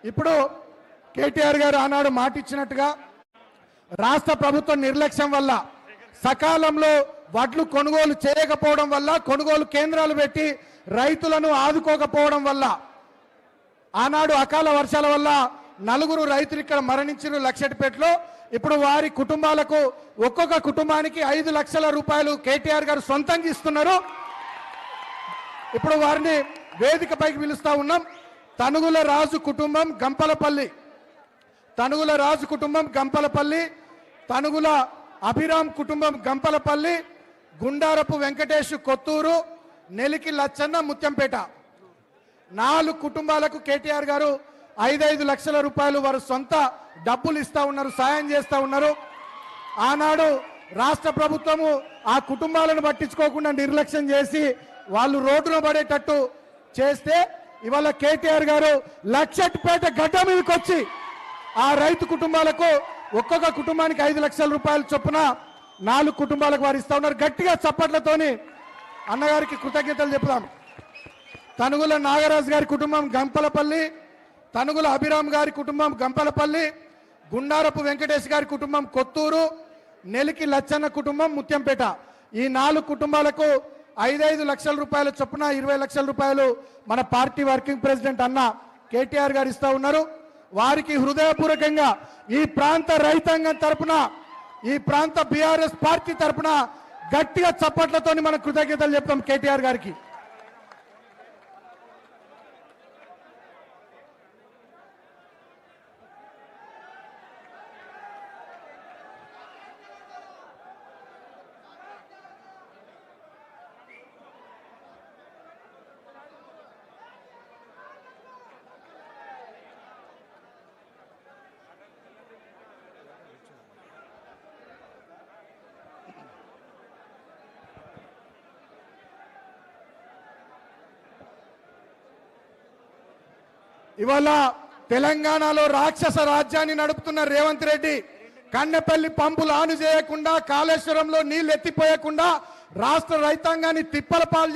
ఇప్పుడు కేటీఆర్ గారు ఆనాడు మాట ఇచ్చినట్టుగా రాష్ట్ర ప్రభుత్వం నిర్లక్ష్యం వల్ల సకాలంలో వడ్లు కొనుగోలు చేయకపోవడం వల్ల, కొనుగోలు కేంద్రాలు పెట్టి రైతులను ఆదుకోకపోవడం వల్ల, ఆనాడు అకాల వర్షాల వల్ల 4 రైతులు ఇక్కడ మరణించిన లక్షెట్పేటలో. ఇప్పుడు వారి కుటుంబాలకు ఒక్కొక్క కుటుంబానికి 5 లక్షల రూపాయలు కేటీఆర్ గారు సొంతంగా ఇస్తున్నారు. ఇప్పుడు వారిని వేదికపైకి పిలుస్తా ఉన్నాం. తనుగుల రాజు కుటుంబం గంపలపల్లి, తనుగుల రాజు కుటుంబం గంపలపల్లి, తనుగుల అభిరామ్ కుటుంబం గంపలపల్లి, గుండారపు వెంకటేష్ కొత్తూరు, నెలికి లచ్చన్న ముత్యంపేట. 4 కుటుంబాలకు కేటీఆర్ గారు 5 లక్షల రూపాయలు వారు సొంత డబ్బులు ఇస్తా ఉన్నారు, సాయం చేస్తా ఉన్నారు. ఆనాడు రాష్ట్ర ప్రభుత్వము ఆ కుటుంబాలను పట్టించుకోకుండా నిర్లక్ష్యం చేసి వాళ్ళు రోడ్డున పడేటట్టు చేస్తే ఇవాళ కేటీఆర్ గారు లక్షెట్పేట గడ్డ మీదకి వచ్చి ఆ రైతు కుటుంబాలకు ఒక్కొక్క కుటుంబానికి 5 లక్షల రూపాయలు చొప్పున 4 కుటుంబాలకు వారు ఇస్తా ఉన్నారు. గట్టిగా చప్పట్లతోని అన్నగారికి కృతజ్ఞతలు చెప్తాం. తనుగుల నాగరాజు గారి కుటుంబం గంపలపల్లి, తనుగుల అభిరామ్ గారి కుటుంబం గంపలపల్లి, గుండారపు వెంకటేష్ గారి కుటుంబం కొత్తూరు, నెలికి లచ్చన్న కుటుంబం ముత్యంపేట. ఈ 4 కుటుంబాలకు 5 లక్షల రూపాయల చొప్పున 20 లక్షల రూపాయలు మన పార్టీ వర్కింగ్ ప్రెసిడెంట్ అన్న కేటీఆర్ గారు ఇస్తా ఉన్నారు. వారికి హృదయపూర్వకంగా ఈ ప్రాంత రైతాంగం తరపున, ఈ ప్రాంత బీఆర్ఎస్ పార్టీ తరపున గట్టిగా చప్పట్లతోని మన కృతజ్ఞతలు చెప్తాం కేటీఆర్ గారికి. ఇవాళ తెలంగాణలో రాక్షస రాజ్యాన్ని నడుపుతున్న రేవంత్ రెడ్డి కన్నెపల్లి పంపులు ఆను చేయకుండా, కాళేశ్వరంలో నీళ్లు ఎత్తిపోయకుండా రాష్ట్ర రైతాంగాన్ని తిప్పల పాలు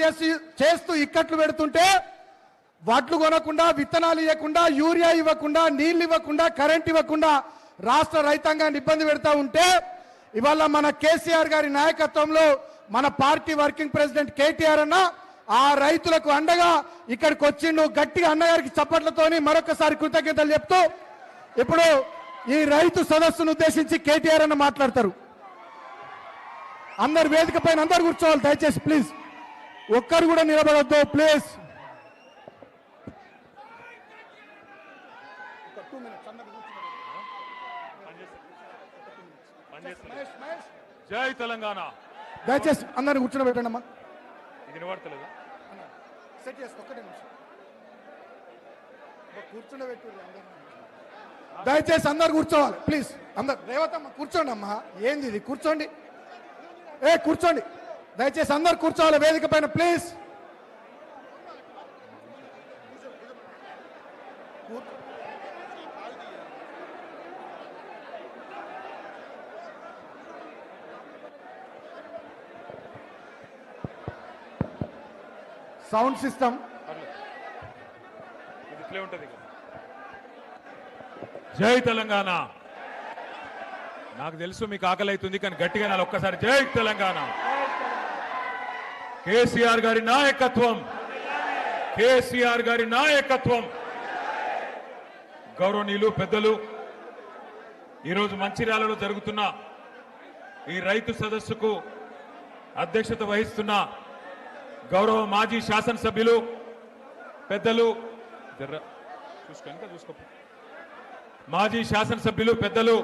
చేస్తూ ఇక్కట్లు పెడుతుంటే, వడ్లు కొనకుండా, విత్తనాలు ఇవ్వకుండా, యూరియా ఇవ్వకుండా, నీళ్లు ఇవ్వకుండా, కరెంట్ ఇవ్వకుండా రాష్ట్ర రైతాంగాన్ని ఇబ్బంది పెడతా ఉంటే, ఇవాళ మన కేసీఆర్ గారి నాయకత్వంలో మన పార్టీ వర్కింగ్ ప్రెసిడెంట్ కేటీఆర్ అన్న ఆ రైతులకు అండగా ఇక్కడికి వచ్చిండు. గట్టిగా అన్నగారికి చప్పట్లతోని మరొకసారి కృతజ్ఞతలు చెప్తూ ఇప్పుడు ఈ రైతు సదస్సును ఉద్దేశించి కేటీఆర్ అన్న మాట్లాడతారు. అందరు వేదిక పైన అందరు కూర్చోవాలి దయచేసి, ప్లీజ్. ఒక్కరు కూడా నిలబడొద్దు ప్లీజ్. జై తెలంగాణ. దయచేసి అందరిని కూర్చోబెట్టండి అమ్మా. ఇది వినబడతలేదు. సెట్ చేసుకో, ఒక్కటే నిమిషం కూర్చుండబెట్టు. దయచేసి అందరు కూర్చోవాలి ప్లీజ్. అందరు రేవతమ్మ కూర్చోండి అమ్మా. ఏంది ఇది? కూర్చోండి, కూర్చోండి. దయచేసి అందరు కూర్చోవాలి వేదిక పైన ప్లీజ్. సౌండ్ సిస్టమ్ ఇట్లే ఉంటది. జై తెలంగాణ. నాకు తెలుసు మీకు ఆకలి అవుతుంది, కానీ గట్టిగా నాలుగు ఒక్కసారి జై తెలంగాణ. కేసీఆర్ గారి నాయకత్వం, కేసీఆర్ గారి నాయకత్వం. గౌరవనీయులు పెద్దలు, ఈరోజు మంచిర్యాలలో జరుగుతున్న ఈ రైతు సదస్సుకు అధ్యక్షత వహిస్తున్న గౌరవ మాజీ శాసనసభ్యులు పెద్దలు, మాజీ శాసనసభ్యులు పెద్దలు,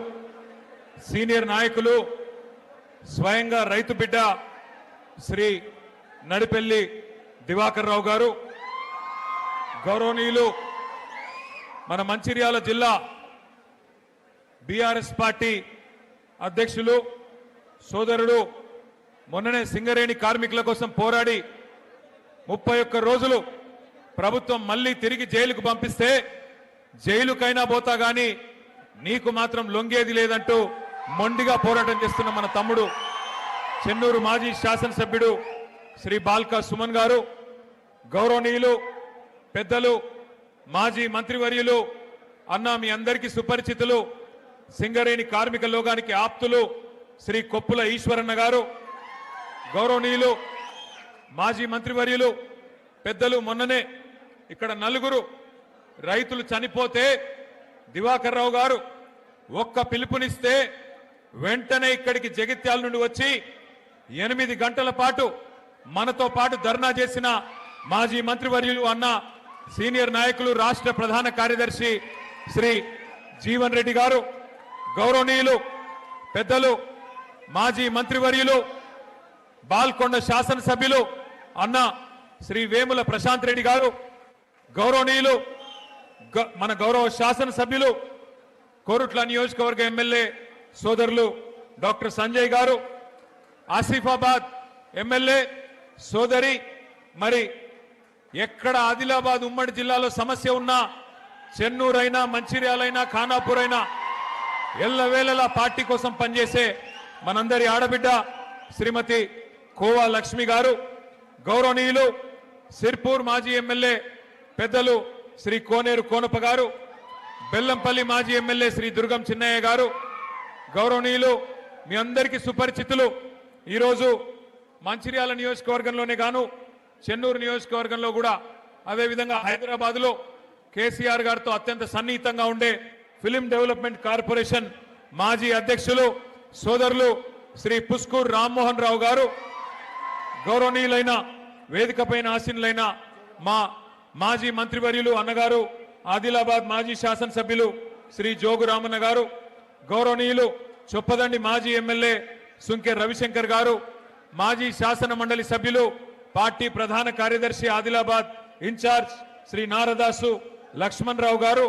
సీనియర్ నాయకులు, స్వయంగా రైతు బిడ్డ శ్రీ నడిపెల్లి దివాకర్ రావు గారు, గౌరవనీయులు మన మంచిర్యాల జిల్లా బీఆర్ఎస్ పార్టీ అధ్యక్షులు సోదరుడు, మొన్ననే సింగరేణి కార్మికుల కోసం పోరాడి 31 రోజులు ప్రభుత్వం మళ్ళీ తిరిగి జైలుకు పంపిస్తే జైలుకైనా పోతా గాని నీకు మాత్రం లొంగేది లేదంటూ మొండిగా పోరాటం చేస్తున్న మన తమ్ముడు చెన్నూరు మాజీ శాసనసభ్యుడు శ్రీ బాల్కా సుమన్ గారు, గౌరవనీయులు పెద్దలు మాజీ మంత్రివర్యులు అన్న మీ అందరికీ సుపరిచితులు సింగరేణి కార్మిక లోకానికి ఆప్తులు శ్రీ కొప్పుల ఈశ్వరన్న గారు, గౌరవనీయులు మాజీ మంత్రివర్యులు పెద్దలు, మొన్ననే ఇక్కడ నలుగురు రైతులు చనిపోతే దివాకర్ రావు గారు ఒక్క పిలుపునిస్తే వెంటనే ఇక్కడికి జగిత్యాల నుండి వచ్చి 8 గంటల పాటు మనతో పాటు ధర్నా చేసిన మాజీ మంత్రివర్యులు అన్న సీనియర్ నాయకులు రాష్ట్ర ప్రధాన కార్యదర్శి శ్రీ జీవన్ రెడ్డి గారు, గౌరవనీయులు పెద్దలు మాజీ మంత్రివర్యులు బాల్కొండ శాసనసభ్యులు అన్న శ్రీ వేముల ప్రశాంత్ రెడ్డి గారు, గౌరవనీయులు మన గౌరవ శాసనసభ్యులు కోరుట్ల నియోజకవర్గ ఎమ్మెల్యే సోదరులు డాక్టర్ సంజయ్ గారు, ఆసిఫాబాద్ ఎమ్మెల్యే సోదరి, మరి ఎక్కడ ఆదిలాబాద్ ఉమ్మడి జిల్లాలో సమస్య ఉన్నా చెన్నూరైనా మంచిర్యాలైనా ఖానాపూర్ అయినా ఎల్లవేళలా పార్టీ కోసం పనిచేసే మనందరి ఆడబిడ్డ శ్రీమతి కోవా లక్ష్మి గారు, గౌరవనీయులు సిర్పూర్ మాజీ ఎమ్మెల్యే పెద్దలు శ్రీ కోనేరు కోనప్ప గారు, బెల్లంపల్లి మాజీ ఎమ్మెల్యే శ్రీ దుర్గం చిన్నయ్య గారు, గౌరవనీయులు మీ అందరికీ సుపరిచితులు ఈరోజు మంచిర్యాల నియోజకవర్గంలోనే గాను చెన్నూరు నియోజకవర్గంలో కూడా, అదేవిధంగా హైదరాబాద్ లో కేసీఆర్ గారితో అత్యంత సన్నిహితంగా ఉండే ఫిలిం డెవలప్మెంట్ కార్పొరేషన్ మాజీ అధ్యక్షులు సోదరులు శ్రీ పుస్కూర్ రామ్మోహన్ రావు గారు, గౌరవనీయులైన వేదికపైన ఆసీనులైన మా మాజీ మంత్రివర్యులు అన్నగారు ఆదిలాబాద్ మాజీ శాసనసభ్యులు శ్రీ జోగు రామన్న గారు, గౌరవనీయులు చొప్పదండి మాజీ ఎమ్మెల్యే సుంకె రవిశంకర్ గారు, మాజీ శాసన మండలి సభ్యులు పార్టీ ప్రధాన కార్యదర్శి ఆదిలాబాద్ ఇన్ఛార్జ్ శ్రీ నారదాసు లక్ష్మణ్ రావు గారు,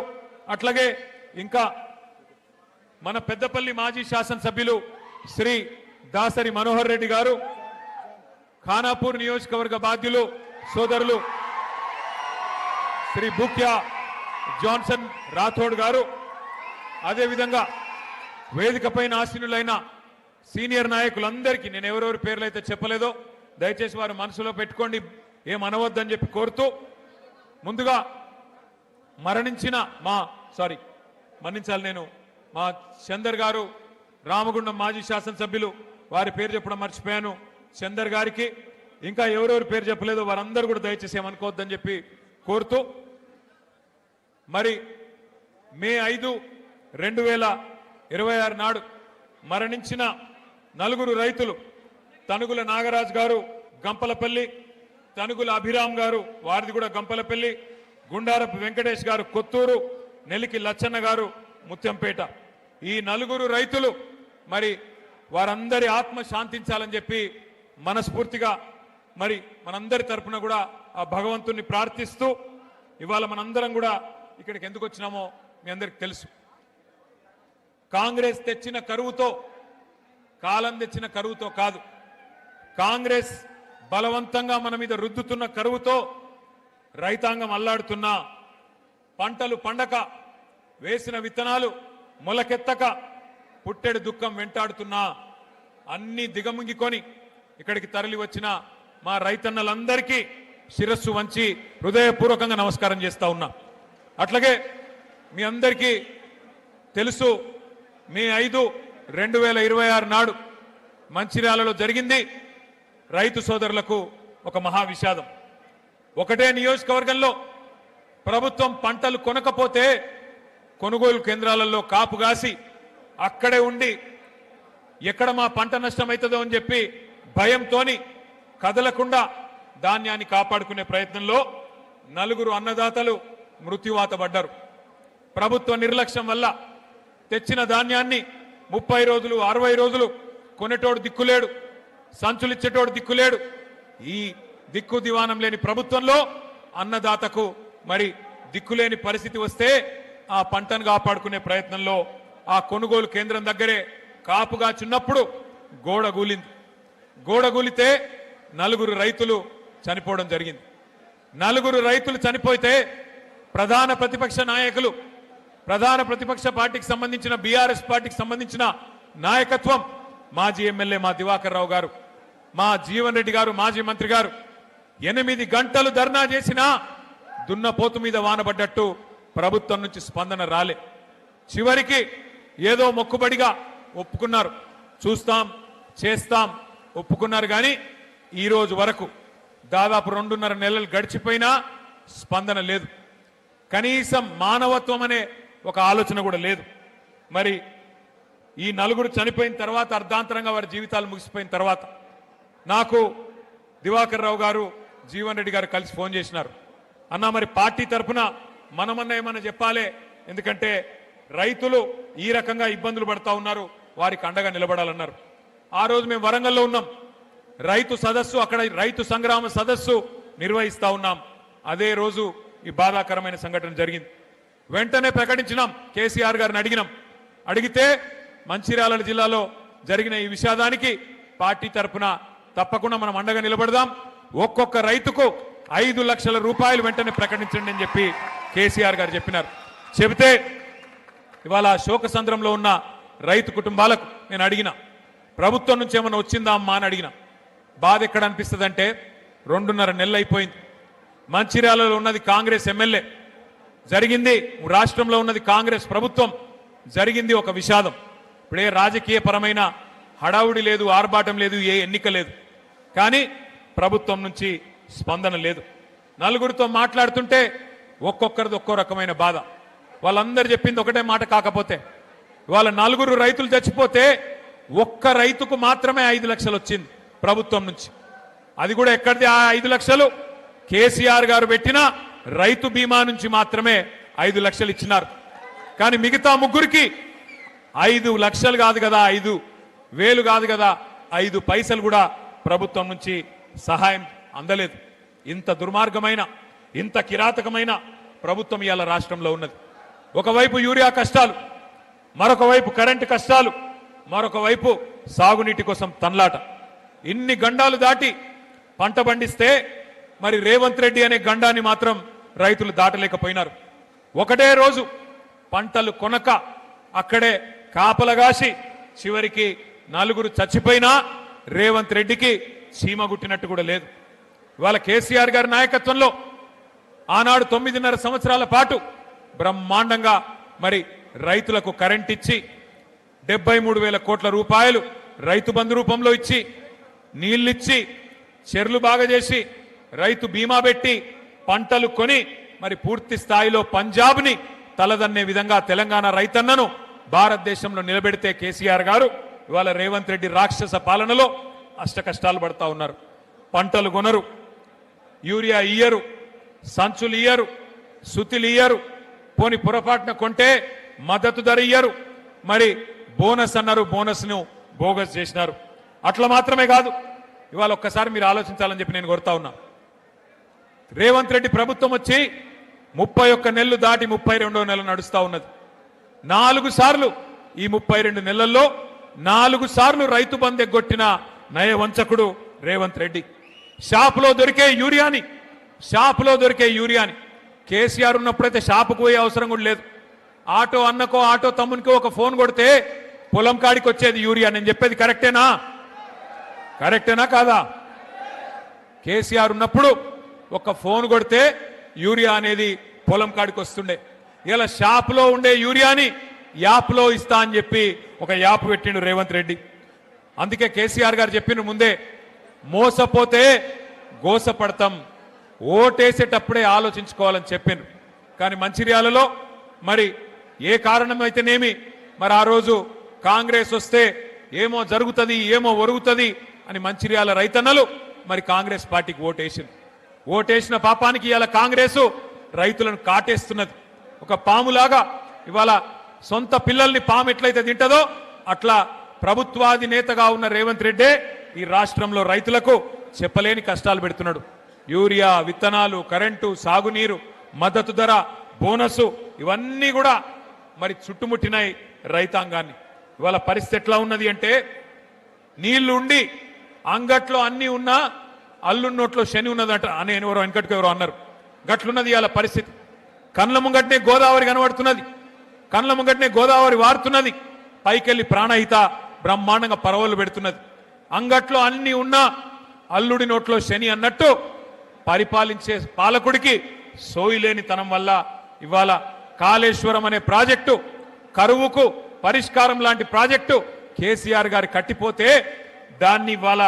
అట్లాగే ఇంకా మన పెద్దపల్లి మాజీ శాసనసభ్యులు శ్రీ దాసరి మనోహర్ రెడ్డి గారు, ఖానాపూర్ నియోజకవర్గ బాధ్యులు సోదరులు శ్రీ బుక్యా జాన్సన్ రాథోడ్ గారు, అదేవిధంగా వేదికపైన ఆసీనులైన సీనియర్ నాయకులందరికీ నేను ఎవరెవరి పేర్లు అయితే చెప్పలేదో దయచేసి వారు మనసులో పెట్టుకోండి, ఏమనవద్దని చెప్పి కోరుతూ, ముందుగా మరణించిన మన్నించాలి నేను మా చందర్ గారు రామగుండం మాజీ శాసనసభ్యులు, వారి పేరు చెప్పడం మర్చిపోయాను, చందర్ గారికి, ఇంకా ఎవరెవరి పేరు చెప్పలేదో వారందరూ కూడా దయచేసి ఏమనుకోవద్దని చెప్పి కోరుతూ, మరి మే 5, 2026 నాడు మరణించిన నలుగురు రైతులు తనుగుల నాగరాజు గారు గంపలపల్లి, తనుగుల అభిరామ్ గారు వారిది కూడా గంపలపల్లి, గుండారపు వెంకటేష్ గారు కొత్తూరు, నెలికి లచ్చన్న గారు ముత్యంపేట, ఈ నలుగురు రైతులు మరి వారందరి ఆత్మ శాంతించాలని చెప్పి మనస్ఫూర్తిగా మరి మనందరి తరపున కూడా ఆ భగవంతుణ్ణి ప్రార్థిస్తూ, ఇవాళ మనందరం కూడా ఇక్కడికి ఎందుకు వచ్చినామో మీ అందరికి తెలుసు. కాంగ్రెస్ తెచ్చిన కరువుతో, కాలం తెచ్చిన కరువుతో కాదు, కాంగ్రెస్ బలవంతంగా మన మీద రుద్దుతున్న కరువుతో రైతాంగం అల్లాడుతున్నా, పంటలు పండక, వేసిన విత్తనాలు మొలకెత్తక, పుట్టెడు దుఃఖం వెంటాడుతున్నా, అన్ని దిగముంగికొని ఇక్కడికి తరలి వచ్చిన మా రైతన్నలందరికీ శిరస్సు వంచి హృదయపూర్వకంగా నమస్కారం చేస్తా ఉన్నా. అట్లాగే మీ అందరికీ తెలుసు, మే 5, 2026 నాడు మంచిర్యాలలో జరిగింది రైతు సోదరులకు ఒక మహా విషాదం. ఒకటే నియోజకవర్గంలో ప్రభుత్వం పంటలు కొనకపోతే కొనుగోలు కేంద్రాలలో కాపుగాసి అక్కడే ఉండి ఎక్కడ మా పంట నష్టమవుతుందో అని చెప్పి భయంతోని కదలకుండా ధాన్యాన్ని కాపాడుకునే ప్రయత్నంలో నలుగురు అన్నదాతలు మృత్యువాత పడ్డారు. ప్రభుత్వ నిర్లక్ష్యం వల్ల తెచ్చిన ధాన్యాన్ని 30 రోజులు 60 రోజులు కొనేటోడు దిక్కులేడు, సంచులిచ్చేటోడు దిక్కులేడు. ఈ దిక్కు దివానం లేని ప్రభుత్వంలో అన్నదాతకు మరి దిక్కులేని పరిస్థితి వస్తే ఆ పంటను కాపాడుకునే ప్రయత్నంలో ఆ కొనుగోలు కేంద్రం దగ్గరే కాపుగా చిన్నప్పుడు గోడ కూలింది. గోడ కూలితే నలుగురు రైతులు చనిపోవడం జరిగింది. నలుగురు రైతులు చనిపోతే ప్రధాన ప్రతిపక్ష నాయకులు, ప్రధాన ప్రతిపక్ష పార్టీకి సంబంధించిన బీఆర్ఎస్ పార్టీకి సంబంధించిన నాయకత్వం, మాజీ ఎమ్మెల్యే మా దివాకర్ రావు గారు, మా జీవన్ రెడ్డి గారు, మాజీ మంత్రి గారు 8 గంటలు ధర్నా చేసినా దున్నపోతు మీద వానబడ్డట్టు ప్రభుత్వం నుంచి స్పందన రాలే. చివరికి ఏదో మొక్కుబడిగా ఒప్పుకున్నారు, చూస్తాం చేస్తాం ఒప్పుకున్నారు. కానీ ఈ రోజు వరకు దాదాపు 2.5 నెలలు గడిచిపోయినా స్పందన లేదు. కనీసం మానవత్వం అనే ఒక ఆలోచన కూడా లేదు. మరి ఈ నలుగురు చనిపోయిన తర్వాత, అర్ధాంతరంగా వారి జీవితాలు ముగిసిపోయిన తర్వాత నాకు దివాకర్ రావు గారు, జీవన్ రెడ్డి గారు కలిసి ఫోన్ చేసినారు. అన్నా మరి పార్టీ తరఫున మనమన్నా ఏమన్నా చెప్పాలి, ఎందుకంటే రైతులు ఈ రకంగా ఇబ్బందులు పడతా ఉన్నారు, వారికి అండగా నిలబడాలన్నారు. ఆ రోజు మేము వరంగల్లో ఉన్నాం, రైతు సదస్సు, అక్కడ రైతు సంగ్రామ సదస్సు నిర్వహిస్తా ఉన్నాం. అదే రోజు ఈ బాధాకరమైన సంఘటన జరిగింది. వెంటనే ప్రకటించినాం, కేసీఆర్ గారిని అడిగితే మంచిర్యాల జిల్లాలో జరిగిన ఈ విషాదానికి పార్టీ తరఫున తప్పకుండా మనం అండగా నిలబడదాం, ఒక్కొక్క రైతుకు 5 లక్షల రూపాయలు వెంటనే ప్రకటించండి అని చెప్పి కేసీఆర్ గారు చెప్పినారు. చెబితే ఇవాళ శోకసంద్రంలో ఉన్న రైతు కుటుంబాలకు నేను అడిగిన, ప్రభుత్వం నుంచి ఏమైనా వచ్చిందా అమ్మా అని అడిగిన. బాధ ఎక్కడ అనిపిస్తుంది అంటే 2.5 నెలలు అయిపోయింది. మంచిర్యాలలో ఉన్నది కాంగ్రెస్ ఎమ్మెల్యే, జరిగింది రాష్ట్రంలో ఉన్నది కాంగ్రెస్ ప్రభుత్వం, జరిగింది ఒక విషాదం. ఇప్పుడే రాజకీయ పరమైన హడావుడి లేదు, ఆర్భాటం లేదు, ఏ ఎన్నిక లేదు. కానీ ప్రభుత్వం నుంచి స్పందన లేదు. నలుగురితో మాట్లాడుతుంటే ఒక్కొక్కరిది ఒక్కో రకమైన బాధ. వాళ్ళందరూ చెప్పింది ఒకటే మాట. కాకపోతే వాళ్ళ 4 రైతులు చచ్చిపోతే ఒక్క రైతుకు మాత్రమే 5 లక్షలు వచ్చింది ప్రభుత్వం నుంచి. అది కూడా ఎక్కడిది ఆ 5 లక్షలు? కేసీఆర్ గారు పెట్టిన రైతు బీమా నుంచి మాత్రమే 5 లక్షలు ఇచ్చినారు. కానీ మిగతా ముగ్గురికి 5 లక్షలు కాదు కదా, 5,000 కాదు కదా, 5 పైసలు కూడా ప్రభుత్వం నుంచి సహాయం అందలేదు. ఇంత దుర్మార్గమైన, ఇంత కిరాతకమైన ప్రభుత్వం ఇవాళ రాష్ట్రంలో ఉన్నది. ఒకవైపు యూరియా కష్టాలు, మరొక వైపు కరెంటు కష్టాలు, మరొక వైపు సాగునీటి కోసం తన్లాట. ఇన్ని గండాలు దాటి పంట పండిస్తే మరి రేవంత్ రెడ్డి అనే గండాన్ని మాత్రం రైతులు దాటలేకపోయినారు. ఒకటే రోజు పంటలు కొనక అక్కడే కాపలగాసి చివరికి 4 చచ్చిపోయినా రేవంత్ రెడ్డికి చీమ గుట్టినట్టు కూడా లేదు. ఇవాళ కేసీఆర్ గారి నాయకత్వంలో ఆనాడు 9.5 సంవత్సరాల పాటు బ్రహ్మాండంగా మరి రైతులకు కరెంట్ ఇచ్చి 73,000 కోట్ల రూపాయలు రైతు బంధు రూపంలో ఇచ్చి, నీళ్ళిచ్చి, చెర్లు బాగా చేసి, రైతు బీమా పెట్టి, పంటలు కొని మరి పూర్తి స్థాయిలో పంజాబ్ని తలదన్నే విధంగా తెలంగాణ రైతన్నను భారతదేశంలో నిలబెడితే కేసీఆర్ గారు ఇవాళ రేవంత్ రెడ్డి రాక్షస పాలనలో అష్ట కష్టాలు పడతా ఉన్నారు. పంటలు కొనరు, యూరియా ఇయ్యరు, సంచులు ఇయ్యరు, సుతిలు ఇయ్యరు, పోని పొరపాటున కొంటే మద్దతు ధర ఇయ్యరు, మరి బోనస్ అన్నారు, బోనస్ను బోగస్ చేసినారు. అట్లా మాత్రమే కాదు, ఇవాళ ఒక్కసారి మీరు ఆలోచించాలని చెప్పి నేను కోరుతా ఉన్నా. రేవంత్ రెడ్డి ప్రభుత్వం వచ్చి 31 నెలలు దాటి 32వ నెల నడుస్తా ఉన్నది. 4 సార్లు ఈ 32 నెలల్లో 4 సార్లు రైతు బంధు ఎగ్గొట్టిన నయవంచకుడు రేవంత్ రెడ్డి. షాపులో దొరికే యూరియాని కేసీఆర్ ఉన్నప్పుడైతే షాపుకు పోయే అవసరం కూడా లేదు. ఆటో అన్నకో ఆటో తమ్మునికో ఒక ఫోన్ కొడితే పొలం కాడికి వచ్చేది యూరియా. నేను చెప్పేది కరెక్టేనా కాదా? కేసీఆర్ ఉన్నప్పుడు ఒక ఫోన్ కొడితే యూరియా అనేది పొలం కాడికి వస్తుండే. ఇలా షాపులో ఉండే యూరియాని యాప్లో ఇస్తా అని చెప్పి ఒక యాప్ పెట్టిండు రేవంత్ రెడ్డి. అందుకే కేసీఆర్ గారు చెప్పిన ముందే, మోసపోతే గోసపడతాం, ఓటేసేటప్పుడే ఆలోచించుకోవాలని చెప్పిండ్రు. కానీ మంచిర్యాలలో మరి ఏ కారణమైతేనేమి మరి ఆ రోజు కాంగ్రెస్ వస్తే ఏమో జరుగుతుంది, ఏమో ఒరుగుతుంది అని మంచిర్యాల రైతన్నలు మరి కాంగ్రెస్ పార్టీకి ఓటేసిన పాపానికి ఇవాళ కాంగ్రెస్ రైతులను కాటేస్తున్నది. ఒక పాములాగా ఇవాళ సొంత పిల్లల్ని పాము ఎట్లయితే తింటదో అట్లా ప్రభుత్వాధినేతగా ఉన్న రేవంత్ రెడ్డి ఈ రాష్ట్రంలో రైతులకు చెప్పలేని కష్టాలు పెడుతున్నాడు. యూరియా, విత్తనాలు, కరెంటు, సాగునీరు, మద్దతు ధర, బోనసు ఇవన్నీ కూడా మరి చుట్టుముట్టినాయి రైతాంగాన్ని. ఇవాళ పరిస్థితి ఎట్లా ఉన్నది అంటే, నీళ్లు ఉండి అంగట్లో అన్ని ఉన్నా అల్లున్నోట్లో శని ఉన్నదట అని ఎవరో వెనకటికి ఎవరో అన్నారు. గట్లున్నది ఇవాళ పరిస్థితి. కళ్ళ ముంగట్నే గోదావరి కనబడుతున్నది, కళ్ళ ముంగట్నే గోదావరి వారుతున్నది, పైకెళ్ళి ప్రాణహిత బ్రహ్మాండంగా పరవలు పెడుతున్నది. అంగట్లో అన్ని ఉన్నా అల్లుడి నోట్లో శని అన్నట్టు పరిపాలించే పాలకుడికి సోయిలేని తనం వల్ల ఇవాళ కాళేశ్వరం అనే ప్రాజెక్టు కరువుకు పరిష్కారం లాంటి ప్రాజెక్టు కేసీఆర్ గారు కట్టిపోతే దాన్ని వాళ్ళ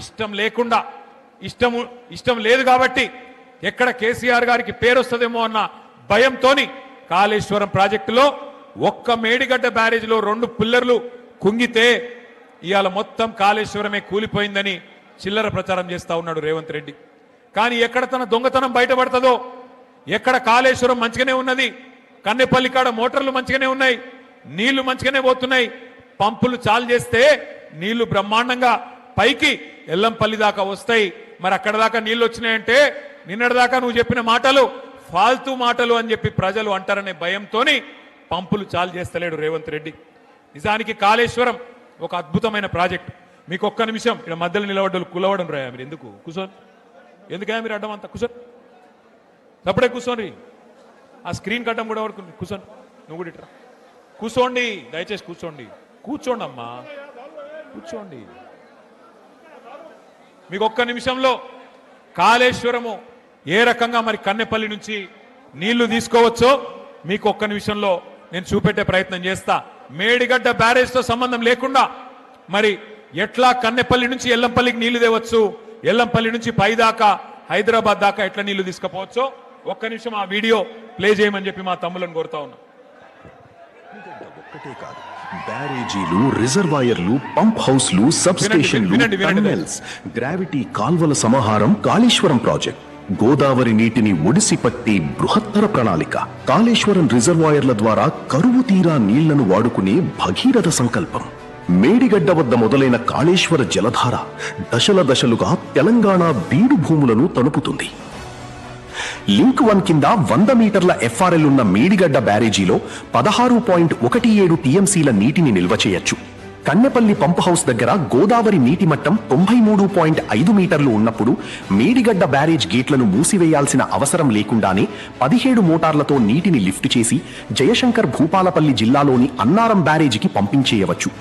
ఇష్టం లేకుండా ఇష్టం లేదు కాబట్టి ఎక్కడ కేసీఆర్ గారికి పేరు వస్తుందేమో అన్న భయంతోని కాళేశ్వరం ప్రాజెక్టులో ఒక్క మేడిగడ్డ బ్యారేజ్లో 2 పిల్లర్లు కుంగితే ఇవాళ మొత్తం కాళేశ్వరమే కూలిపోయిందని చిల్లర ప్రచారం చేస్తా ఉన్నాడు రేవంత్ రెడ్డి. కానీ ఎక్కడ తన దొంగతనం బయటపడుతుందో, ఎక్కడ కాళేశ్వరం మంచిగానే ఉన్నది, కన్నెపల్లి కాడ మోటార్లు మంచిగానే ఉన్నాయి, నీళ్లు మంచిగానే పోతున్నాయి, పంపులు చాలు చేస్తే నీళ్లు బ్రహ్మాండంగా పైకి ఎల్లంపల్లి దాకా వస్తాయి. మరి అక్కడ దాకా నీళ్లు వచ్చినాయంటే నిన్నటిదాకా నువ్వు చెప్పిన మాటలు ఫాల్తూ మాటలు అని చెప్పి ప్రజలు అంటారనే భయంతోని పంపులు చాలు చేస్తలేడు రేవంత్ రెడ్డి. నిజానికి కాళేశ్వరం ఒక అద్భుతమైన ప్రాజెక్ట్. మీకు ఒక్క నిమిషం ఇక్కడ మధ్యలో నిలబడ్డలు కులవడం రాయా మీరు ఎందుకు కూర్చోని, ఎందుకయా మీరు అడ్డం అంతా కూర్చోని, తప్పుడే కూర్చోండి. ఆ స్క్రీన్ కట్టం కూడా పడుకుంది, కూర్చోండి. నువ్వు కూడా ఇట్రా కూర్చోండి, దయచేసి కూర్చోండి. కూర్చోండి అమ్మా, కూర్చోండి. మీకు ఒక్క నిమిషంలో కాళేశ్వరము ఏ రకంగా మరి కన్నెపల్లి నుంచి నీళ్లు తీసుకోవచ్చో మీకు ఒక్క నిమిషంలో నేను చూపెట్టే ప్రయత్నం చేస్తా. మేడిగడ్డ బ్యారేజ్ తో సంబంధం లేకుండా మరి ఎట్లా కన్నెపల్లి నుంచి ఎల్లంపల్లికి నీళ్లు తేవచ్చు, ఎల్లంపల్లి నుంచి పై దాకా హైదరాబాద్ దాకా ఎట్లా నీళ్లు తీసుకుపోవచ్చో ఒక్క నిమిషం ఆ వీడియో ప్లే చేయమని చెప్పి మా తమ్ములను కోరుతా ఉన్నా. ఒక్కటే కాదు, బ్యారేజీలు, రిజర్వాయర్లు, పంప్ హౌస్లు, సబ్ స్టేషన్లు, టన్నెల్స్, గ్రావిటీ కాల్వల సమాహారం కాళేశ్వరం ప్రాజెక్ట్. గోదావరి నీటిని ఒడిసి పట్టి బృహత్తర ప్రణాళిక. కాళేశ్వరం రిజర్వాయర్ల ద్వారా కరువు తీరా నీళ్లను వాడుకునే భగీరథ సంకల్పం. మేడిగడ్డ వద్ద మొదలైన కాళేశ్వర జలధార దశల దశలుగా తెలంగాణ బీడు భూములను తలుపుతుంది. లింక్ 1 కింద 100 మీటర్ల ఎఫ్ఆర్ఎల్ ఉన్న మేడిగడ్డ బ్యారేజీలో 16.17 టీఎంసీల నీటిని నిల్వ చేయొచ్చు. కన్నెపల్లి పంప్ హౌస్ దగ్గర గోదావరి నీటి మట్టం 93.5 మీటర్లు ఉన్నప్పుడు మేడిగడ్డ బ్యారేజ్ గేట్లను మూసివేయాల్సిన అవసరం లేకుండానే 17 మోటార్లతో నీటిని లిఫ్ట్ చేసి జయశంకర్ భూపాలపల్లి జిల్లాలోని అన్నారం బ్యారేజీకి పంపించేయవచ్చు.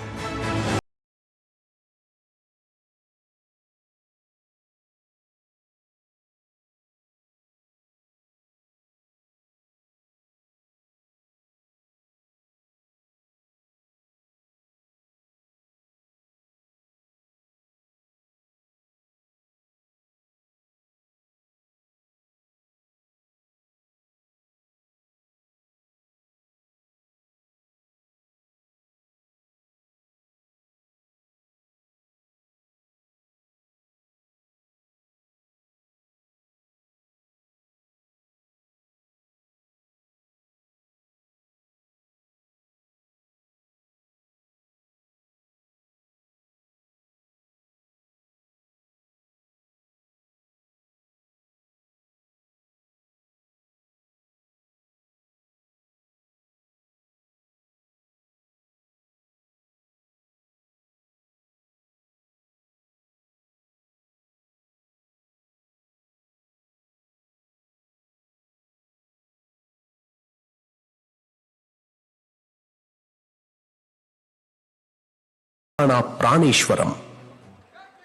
ప్రాణేశ్వరం.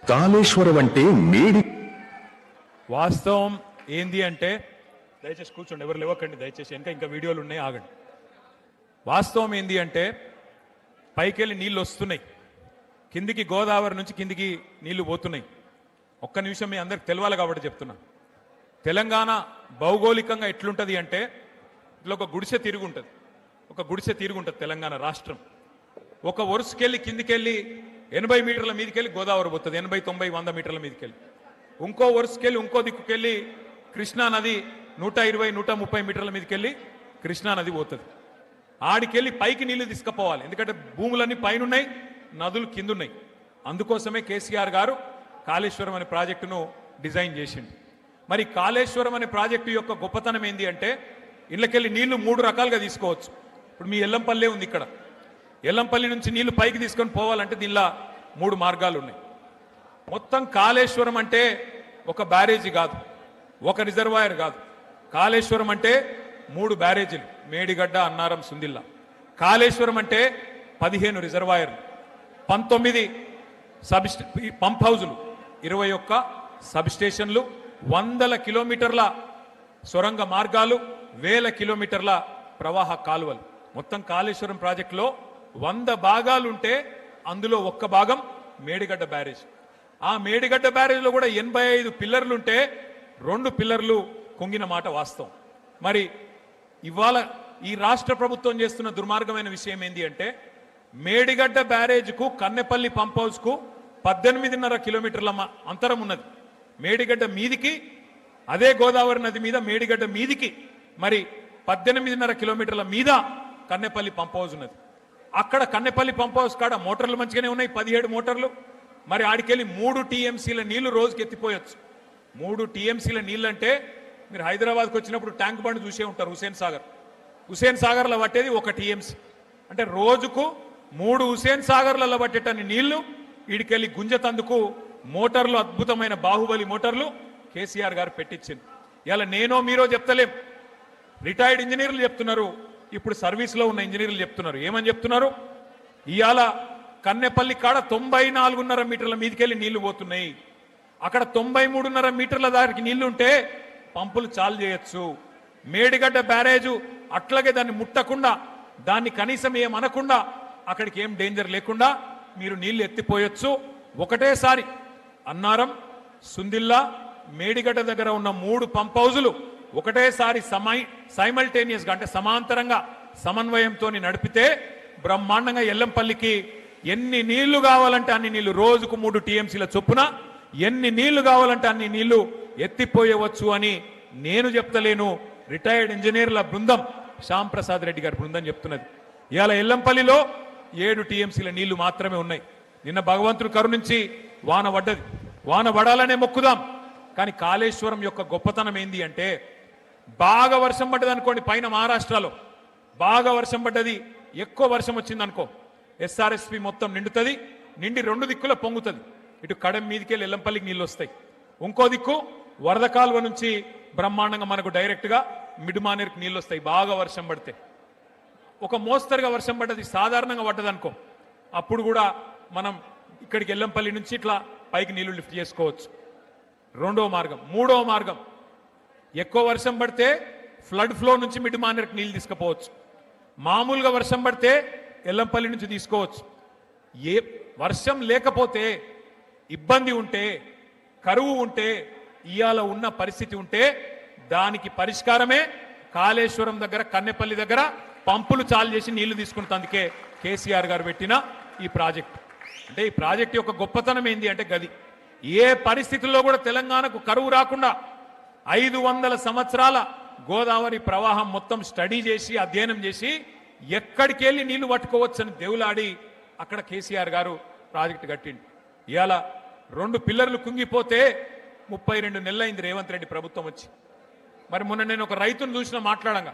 కాళేశ్వరం అంటే మేడి. వాస్తవం ఏంది అంటే, దయచేసి కూర్చోండి, ఎవరు లేవకండి దయచేసి, ఇంకా వీడియోలు ఉన్నాయి, ఆగండి. వాస్తవం ఏంది అంటే పైకెళ్ళి నీళ్ళు వస్తున్నాయి, కిందికి గోదావరి నుంచి కిందికి నీళ్లు పోతున్నాయి. ఒక్క నిమిషం మీ అందరికి తెలవాలి కాబట్టి చెప్తున్నా. తెలంగాణ భౌగోళికంగా ఎట్లుంటుంది అంటే ఇట్లా ఒక గుడిసె తిరుగుంటుంది తెలంగాణ రాష్ట్రం. ఒక వరుసకెళ్ళి కిందికెళ్ళి 80 మీటర్ల మీదకెళ్ళి గోదావరి పోతుంది, 80, 90, 100 మీటర్ల మీదకెళ్ళి. ఇంకో వరుసకెళ్ళి ఇంకో దిక్కుకెళ్ళి కృష్ణా నది 120, 130 మీటర్ల మీదకెళ్ళి కృష్ణా నది పోతుంది. ఆడికెళ్ళి పైకి నీళ్లు తీసుకుపోవాలి, ఎందుకంటే భూములన్నీ పైనున్నాయి, నదులు కిందున్నాయి. అందుకోసమే కేసీఆర్ గారు కాళేశ్వరం అనే ప్రాజెక్టును డిజైన్ చేసిండు. మరి కాళేశ్వరం అనే ప్రాజెక్టు యొక్క గొప్పతనం ఏంది అంటే ఇళ్ళకెళ్ళి నీళ్లు 3 రకాలుగా తీసుకోవచ్చు. ఇప్పుడు మీ ఎల్లంపల్లె ఉంది, ఇక్కడ ఎల్లంపల్లి నుంచి నీళ్లు పైకి తీసుకొని పోవాలంటే దీనిలో 3 మార్గాలు ఉన్నాయి. మొత్తం కాళేశ్వరం అంటే ఒక బ్యారేజీ కాదు, ఒక రిజర్వాయర్ కాదు. కాళేశ్వరం అంటే 3 బ్యారేజీలు, మేడిగడ్డ, అన్నారం, సుందిల్లా. కాళేశ్వరం అంటే 15 రిజర్వాయర్లు, 19 పంప్ హౌజులు, 21 సబ్ స్టేషన్లు, 100 కిలోమీటర్ల సొరంగ మార్గాలు, 1000 కిలోమీటర్ల ప్రవాహ కాలువలు. మొత్తం కాళేశ్వరం ప్రాజెక్టులో 100 భాగాలుంటే అందులో 1 భాగం మేడిగడ్డ బ్యారేజ్. ఆ మేడిగడ్డ బ్యారేజ్లో కూడా 85 పిల్లర్లుంటే 2 పిల్లర్లు కుంగిన మాట వాస్తవం. మరి ఇవాళ ఈ రాష్ట్ర ప్రభుత్వం చేస్తున్న దుర్మార్గమైన విషయం ఏంటి అంటే, మేడిగడ్డ బ్యారేజ్కు కన్నెపల్లి పంప్ హౌస్కు 18.5 కిలోమీటర్ల అంతరం ఉన్నది. మేడిగడ్డ మీదికి, అదే గోదావరి నది మీద మేడిగడ్డ మీదికి మరి 18.5 కిలోమీటర్ల మీద కన్నెపల్లి పంప్ హౌస్ ఉన్నది. అక్కడ కన్నెపల్లి పంప్ హౌస్ కాడ మోటార్లు మంచిగానే ఉన్నాయి, 17 మోటార్లు. మరి ఆడికెళ్ళి 3 టీఎంసీల నీళ్లు రోజుకి ఎత్తిపోయొచ్చు. 3 టీఎంసీల నీళ్ళు అంటే మీరు హైదరాబాద్కి వచ్చినప్పుడు ట్యాంక్ బండ్ చూసే ఉంటారు, హుసేన్ సాగర్లో పట్టేది 1 టీఎంసీ. అంటే రోజుకు 3 హుసేన్ సాగర్లలో పట్టేటన్ని నీళ్లు ఈడికెళ్ళి గుంజతందుకు మోటార్లు, అద్భుతమైన బాహుబలి మోటార్లు కేసీఆర్ గారు పెట్టించింది. ఇలా నేనో మీరో చెప్తలేం, రిటైర్డ్ ఇంజనీర్లు చెప్తున్నారు, ఇప్పుడు సర్వీస్లో ఉన్న ఇంజనీర్లు చెప్తున్నారు. ఏమని చెప్తున్నారు? ఇవాళ కన్నెపల్లి కాడ 94.5 మీటర్ల మీదకెళ్ళి నీళ్లు పోతున్నాయి. అక్కడ 93.5 మీటర్ల దానికి నీళ్లు ఉంటే పంపులు చాలు చేయొచ్చు. మేడిగడ్డ బ్యారేజు అట్లాగే దాన్ని ముట్టకుండా, దాన్ని కనీసం ఏమనకుండా, అక్కడికి ఏం డేంజర్ లేకుండా మీరు నీళ్లు ఎత్తిపోయొచ్చు. ఒకటేసారి అన్నారం, సుందిల్లా, మేడిగడ్డ దగ్గర ఉన్న 3 పంప్ హౌజులు ఒకటేసారి సైమల్టేనియస్గా అంటే సమాంతరంగా సమన్వయంతో నడిపితే బ్రహ్మాండంగా ఎల్లంపల్లికి ఎన్ని నీళ్లు కావాలంటే అన్ని నీళ్లు, రోజుకు 3 టీఎంసీల చొప్పున ఎన్ని నీళ్లు కావాలంటే అన్ని నీళ్లు ఎత్తిపోయవచ్చు అని నేను చెప్తలేను, రిటైర్డ్ ఇంజనీర్ల బృందం, శ్యామ్ ప్రసాద్ రెడ్డి గారి బృందం చెప్తున్నది. ఇవాళ ఎల్లంపల్లిలో 7 టీఎంసీల నీళ్లు మాత్రమే ఉన్నాయి. నిన్న భగవంతుడు కరుణించి వాన పడ్డది, వాన పడాలనే మొక్కుదాం. కానీ కాళేశ్వరం యొక్క గొప్పతనం ఏంది అంటే, బాగా వర్షం పడ్డది అనుకోండి, పైన మహారాష్ట్రలో బాగా వర్షం పడ్డది, ఎక్కువ వర్షం వచ్చింది అనుకో, ఎస్ఆర్ఎస్పి మొత్తం నిండుతుంది, నిండి 2 దిక్కుల పొంగుతుంది. ఇటు కడెం మీదకెళ్ళి ఎల్లంపల్లికి నీళ్ళు వస్తాయి, ఇంకో దిక్కు వరద కాలువ నుంచి బ్రహ్మాండంగా మనకు డైరెక్ట్గా మిడ్మానేర్కి నీళ్ళు వస్తాయి. బాగా వర్షం పడితే ఒక మోస్తరుగా వర్షం పడ్డది, సాధారణంగా పడ్డది అనుకో, అప్పుడు కూడా మనం ఇక్కడికి ఎల్లంపల్లి నుంచి ఇట్లా పైకి నీళ్లు లిఫ్ట్ చేసుకోవచ్చు. 2వ మార్గం. 3వ మార్గం, ఎక్కువ వర్షం పడితే ఫ్లడ్ ఫ్లో నుంచి మిడ్మానేర్కి నీళ్ళు తీసుకుపోవచ్చు. మామూలుగా వర్షం పడితే ఎల్లంపల్లి నుంచి తీసుకోవచ్చు. ఏ వర్షం లేకపోతే, ఇబ్బంది ఉంటే, కరువు ఉంటే, ఇయాల ఉన్న పరిస్థితి ఉంటే దానికి పరిష్కారమే కాళేశ్వరం దగ్గర, కన్నెపల్లి దగ్గర పంపులు చాలు చేసి నీళ్లు తీసుకుంటందుకే కేసీఆర్ గారు పెట్టిన ఈ ప్రాజెక్ట్. అంటే ఈ ప్రాజెక్ట్ యొక్క గొప్పతనం ఏంది అంటే గది, ఏ పరిస్థితుల్లో కూడా తెలంగాణకు కరువు రాకుండా 500 సంవత్సరాల గోదావరి ప్రవాహం మొత్తం స్టడీ చేసి, అధ్యయనం చేసి, ఎక్కడికి వెళ్ళి నీళ్లు పట్టుకోవచ్చని దేవులాడి అక్కడ కేసీఆర్ గారు ప్రాజెక్టు కట్టిండు. ఇవాళ 2 పిల్లర్లు కుంగిపోతే 32 నెలలైంది రేవంత్ రెడ్డి ప్రభుత్వం వచ్చి. మరి మొన్న నేను ఒక రైతును చూసిన మాట్లాడంగా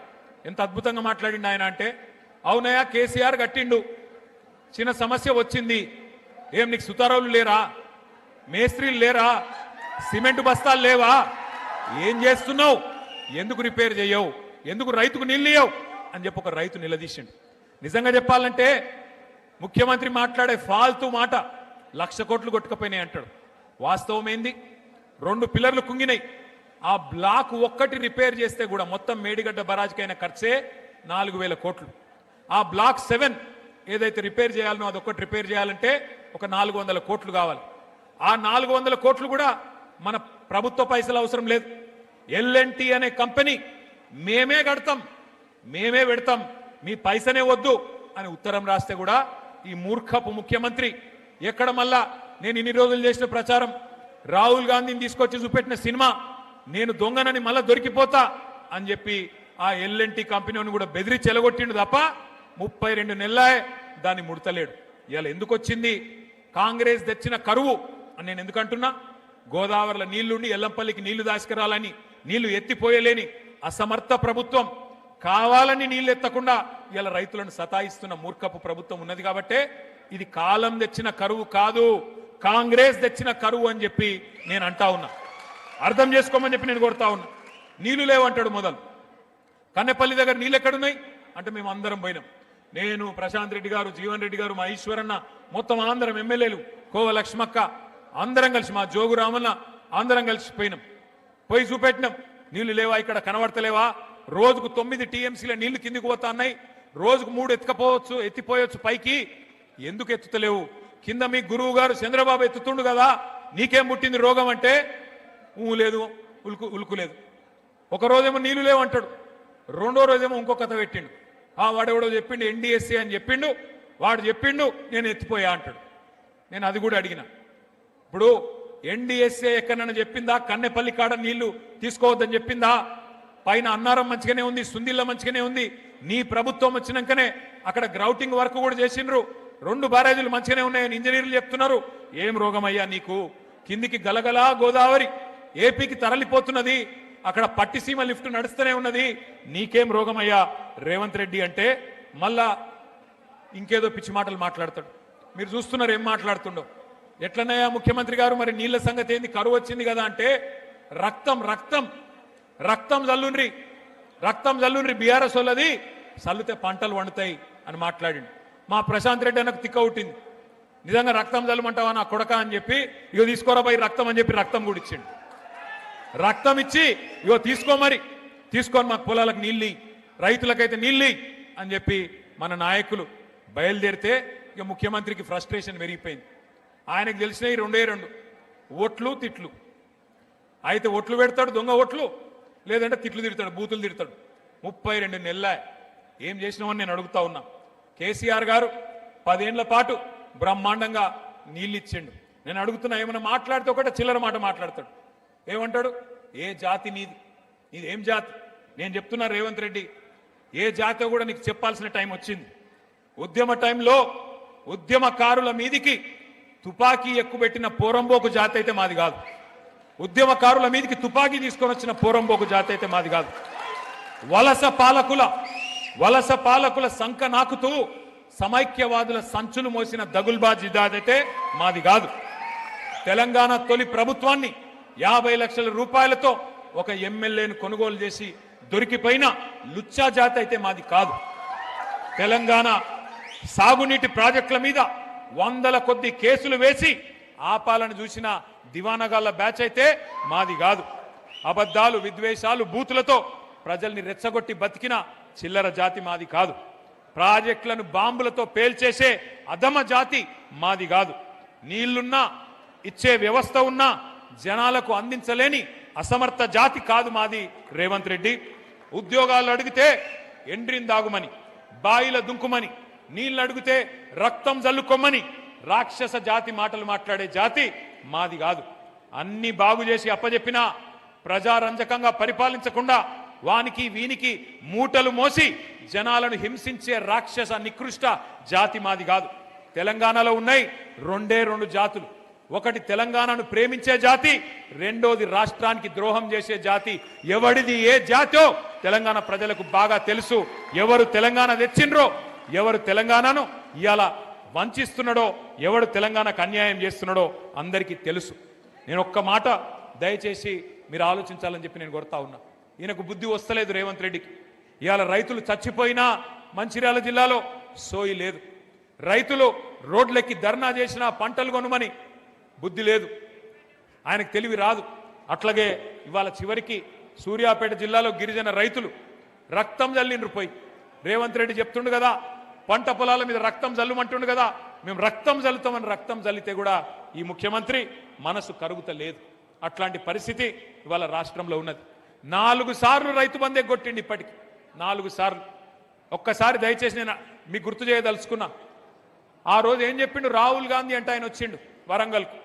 ఎంత అద్భుతంగా మాట్లాడిండు ఆయన అంటే, అవునయ్యా కేసీఆర్ కట్టిండు, చిన్న సమస్య వచ్చింది, ఏం నీకు సుతారావులు లేరా, మేస్త్రీలు లేరా, సిమెంట్ బస్తాలు లేవా, ఏం చేస్తున్నావు, ఎందుకు రిపేర్ చేయవు, ఎందుకు రైతుకు నీళ్ళు ఇయ్యవు అని చెప్పి ఒక రైతు నిలదీసిండు. నిజంగా చెప్పాలంటే ముఖ్యమంత్రి మాట్లాడే ఫాల్తూ మాట 1,00,000 కోట్లు కొట్టుకుపోయినాయి అంటాడు. వాస్తవం ఏంది? 2 పిల్లర్లు కుంగినాయి. ఆ బ్లాక్ ఒక్కటి రిపేర్ చేస్తే కూడా మొత్తం మేడిగడ్డ బరాజ్కైన ఖర్చే 4,000 కోట్లు. ఆ బ్లాక్ 7 ఏదైతే రిపేర్ చేయాలనో అదొక్కటి రిపేర్ చేయాలంటే ఒక 400 కోట్లు కావాలి. ఆ 400 కోట్లు కూడా మన ప్రభుత్వ పైసలు అవసరం లేదు. ఎల్ఎన్టీ అనే కంపెనీ మేమే కడతాం, మేమే పెడతాం, మీ పైసనే వద్దు అని ఉత్తరం రాస్తే కూడా ఈ మూర్ఖపు ముఖ్యమంత్రి ఎక్కడ మళ్ళా నేను ఇన్ని రోజులు చేసిన ప్రచారం, రాహుల్ గాంధీని తీసుకొచ్చి చూపెట్టిన సినిమా నేను దొంగనని మళ్ళా దొరికిపోతా అని చెప్పి ఆ ఎల్ఎన్టీ కంపెనీని కూడా బెదిరించి చెలగొట్టిండు తప్ప 32 నెలలే దాన్ని ముడతలేడు. ఇవాళ ఎందుకు వచ్చింది? కాంగ్రెస్ తెచ్చిన కరువు అని నేను ఎందుకంటున్నా, గోదావరిలో నీళ్లుండి ఎల్లంపల్లికి నీళ్లు దాసుకురాలని, నీళ్లు ఎత్తిపోయలేని అసమర్థ ప్రభుత్వం, కావాలని నీళ్లు ఎత్తకుండా ఇలా రైతులను సతాయిస్తున్న మూర్ఖపు ప్రభుత్వం ఉన్నది. కాబట్టే ఇది కాలం తెచ్చిన కరువు కాదు, కాంగ్రెస్ తెచ్చిన కరువు అని చెప్పి నేను అంటా ఉన్నా. అర్థం చేసుకోమని చెప్పి నేను కోరుతా ఉన్నా. నీళ్లు లేవంటాడు మొదలు. కన్నెపల్లి దగ్గర నీళ్ళు ఎక్కడున్నాయి అంటే మేము అందరం పోయినాం. నేను, ప్రశాంత్ రెడ్డి గారు, జీవన్ రెడ్డి గారు, మా ఈశ్వరన్న, మొత్తం అందరం ఎమ్మెల్యేలు, కోవ లక్ష్మక్క, అందరం కలిసి, మా జోగు రామన్న, అందరం కలిసి పోయినాం. పోయి చూపెట్టినాం, నీళ్లు లేవా, ఇక్కడ కనబడతలేవా, రోజుకు 9 టీఎంసీల నీళ్లు కిందికి పోతా ఉన్నాయి, రోజుకు 3 ఎత్తిపోయొచ్చు పైకి, ఎందుకు ఎత్తుతలేవు? కింద మీ గురువు గారు చంద్రబాబు ఎత్తుతుండు కదా, నీకేం పుట్టింది రోగం అంటే లేదు, ఉలుకు లేదు. ఒక రోజేమో నీళ్లు లేవు అంటాడు, రెండో రోజేమో ఇంకో కథ పెట్టిండు. వాడెవడో చెప్పిండు ఎన్డీఎస్సీ అని చెప్పిండు, వాడు చెప్పిండు నేను ఎత్తిపోయా అంటాడు. నేను అది కూడా అడిగిన, ఇప్పుడు ఎన్డీఎస్సీ ఎక్కడన్నా చెప్పిందా కన్నెపల్లి కాడ నీళ్లు తీసుకోవద్దని చెప్పిందా? పైన అన్నారం మంచిగానే ఉంది, సుందిల్ల మంచిగానే ఉంది. నీ ప్రభుత్వం వచ్చినాకనే అక్కడ గ్రౌటింగ్ వర్క్ కూడా చేసిండ్రు, 2 బ్యారేజీలు మంచిగానే ఉన్నాయని ఇంజనీర్లు చెప్తున్నారు. ఏం రోగమయ్యా నీకు? కిందికి గలగలా గోదావరి ఏపీకి తరలిపోతున్నది, అక్కడ పట్టిసీమ లిఫ్ట్ నడుస్తూనే ఉన్నది, నీకేం రోగమయ్యా రేవంత్ రెడ్డి అంటే మళ్ళా ఇంకేదో పిచ్చి మాటలు మాట్లాడతాడు. మీరు చూస్తున్నారు ఏం మాట్లాడుతుండో. ఎట్లనయ్యా ముఖ్యమంత్రి గారు, మరి నీళ్ల సంగతి ఏంది? కరువు వచ్చింది కదా అంటే రక్తం జల్లుండ్రి బీఆర్ఎస్ వాళ్ళది, చల్లితే పంటలు వండుతాయి అని మాట్లాడిండు. మా ప్రశాంత్ రెడ్డి అన్నకు తిక్క ఉట్టింది, నిజంగా రక్తం జల్లమంటావా నా కొడక అని చెప్పి, ఇగో తీసుకోరా పోయి రక్తం అని చెప్పి రక్తం కూడా ఇచ్చిండు. రక్తం ఇచ్చి ఇగో తీసుకొని మాకు పొలాలకు నీళ్ళు, రైతులకైతే నీళ్ళు అని చెప్పి మన నాయకులు బయలుదేరితే ఇక ముఖ్యమంత్రికి ఫ్రస్ట్రేషన్ పెరిగిపోయింది. ఆయనకు తెలిసినవి 2 ఓట్లు తిట్లు. అయితే ఓట్లు పెడతాడు, దొంగ ఓట్లు, లేదంటే తిట్లు తిడతాడు, బూతులు తిడతాడు. 32 నెలల ఏం చేసినామని నేను అడుగుతా ఉన్నా. కేసీఆర్ గారు 10 ఏళ్ల పాటు బ్రహ్మాండంగా నీళ్ళు ఇచ్చిండు. నేను అడుగుతున్నా, ఏమైనా మాట్లాడితే ఒకటే చిల్లర మాట మాట్లాడతాడు. ఏమంటాడు? ఏ జాతి నీది ఏం జాతి? నేను చెప్తున్నా రేవంత్ రెడ్డి, ఏ జాతో కూడా నీకు చెప్పాల్సిన టైం వచ్చింది. ఉద్యమ టైంలో ఉద్యమకారుల మీదికి తుపాకీ ఎక్కుబెట్టిన పోరంబోకు జాతి అయితే మాది కాదు. ఉద్యమకారుల మీదికి తుపాకీ తీసుకొని వచ్చిన పోరంబోకు జాతి అయితే మాది కాదు. వలస పాలకుల సంక నాకుతూ సమైక్యవాదుల సంచులు మోసిన దగుల్బాజ్ ఇదాదైతే మాది కాదు. తెలంగాణ తొలి ప్రభుత్వాన్ని 50 లక్షల రూపాయలతో ఒక ఎమ్మెల్యేను కొనుగోలు చేసి దొరికిపోయిన లుచ్చా జాతి అయితే మాది కాదు. తెలంగాణ సాగునీటి ప్రాజెక్టుల మీద 100ల కొద్ది కేసులు వేసి ఆపాలను చూసిన దివానగాళ్ల బ్యాచ్ అయితే మాది కాదు. అబద్ధాలు, విద్వేషాలు, బూతులతో ప్రజల్ని రెచ్చగొట్టి బతికిన చిల్లర జాతి మాది కాదు. ప్రాజెక్టులను బాంబులతో పేల్చేసే అధమ జాతి మాది కాదు. నీళ్లున్నా ఇచ్చే వ్యవస్థ ఉన్నా జనాలకు అందించలేని అసమర్థ జాతి కాదు మాది రేవంత్ రెడ్డి. ఉద్యోగాలు అడిగితే ఎండ్రిందాగుమని, బాయిల దుంకుమని, నీళ్లు అడిగితే రక్తం జల్లుకొమ్మని రాక్షస జాతి మాటలు మాట్లాడే జాతి మాది కాదు. అన్ని బాగు చేసి అప్పజెప్పినా ప్రజారంజకంగా పరిపాలించకుండా వానికి వీనికి మూటలు మోసి జనాలను హింసించే రాక్షస నికృష్ట జాతి మాది కాదు. తెలంగాణలో ఉన్నాయి 2 జాతులు. ఒకటి తెలంగాణను ప్రేమించే జాతి, రెండోది రాష్ట్రానికి ద్రోహం చేసే జాతి. ఎవడిది ఏ జాతో తెలంగాణ ప్రజలకు బాగా తెలుసు. ఎవరు తెలంగాణ తెచ్చిండ్రో, ఎవరు తెలంగాణను ఇవాళ వంచిస్తున్నాడో, ఎవడు తెలంగాణకు అన్యాయం చేస్తున్నాడో అందరికీ తెలుసు. నేను ఒక్క మాట దయచేసి మీరు ఆలోచించాలని చెప్పి నేను కోరుతా ఉన్నా. ఈయనకు బుద్ధి వస్తలేదు రేవంత్ రెడ్డికి. ఇవాళ రైతులు చచ్చిపోయినా మంచిర్యాల జిల్లాలో సోయి లేదు. రైతులు రోడ్లెక్కి ధర్నా చేసినా పంటలు కొనుమని బుద్ధి లేదు, ఆయనకు తెలివి రాదు. అట్లాగే ఇవాళ చివరికి సూర్యాపేట జిల్లాలో గిరిజన రైతులు రక్తం జల్లిండ్రు పోయి. రేవంత్ రెడ్డి చెప్తుండు కదా, పంట పొలాల మీద రక్తం జల్లుమంటుండు కదా, మేము రక్తం జల్లుతామని రక్తం జల్లితే కూడా ఈ ముఖ్యమంత్రి మనసు కరుగుతలేదు. అట్లాంటి పరిస్థితి ఇవాళ రాష్ట్రంలో ఉన్నది. 4 సార్లు రైతు బంధే కొట్టిండి, ఇప్పటికి 4 సార్లు. ఒక్కసారి దయచేసి నేను మీకు గుర్తు చేయదలుచుకున్నా. ఆ రోజు ఏం చెప్పిండు రాహుల్ గాంధీ అంటే, ఆయన వచ్చిండు వరంగల్కు,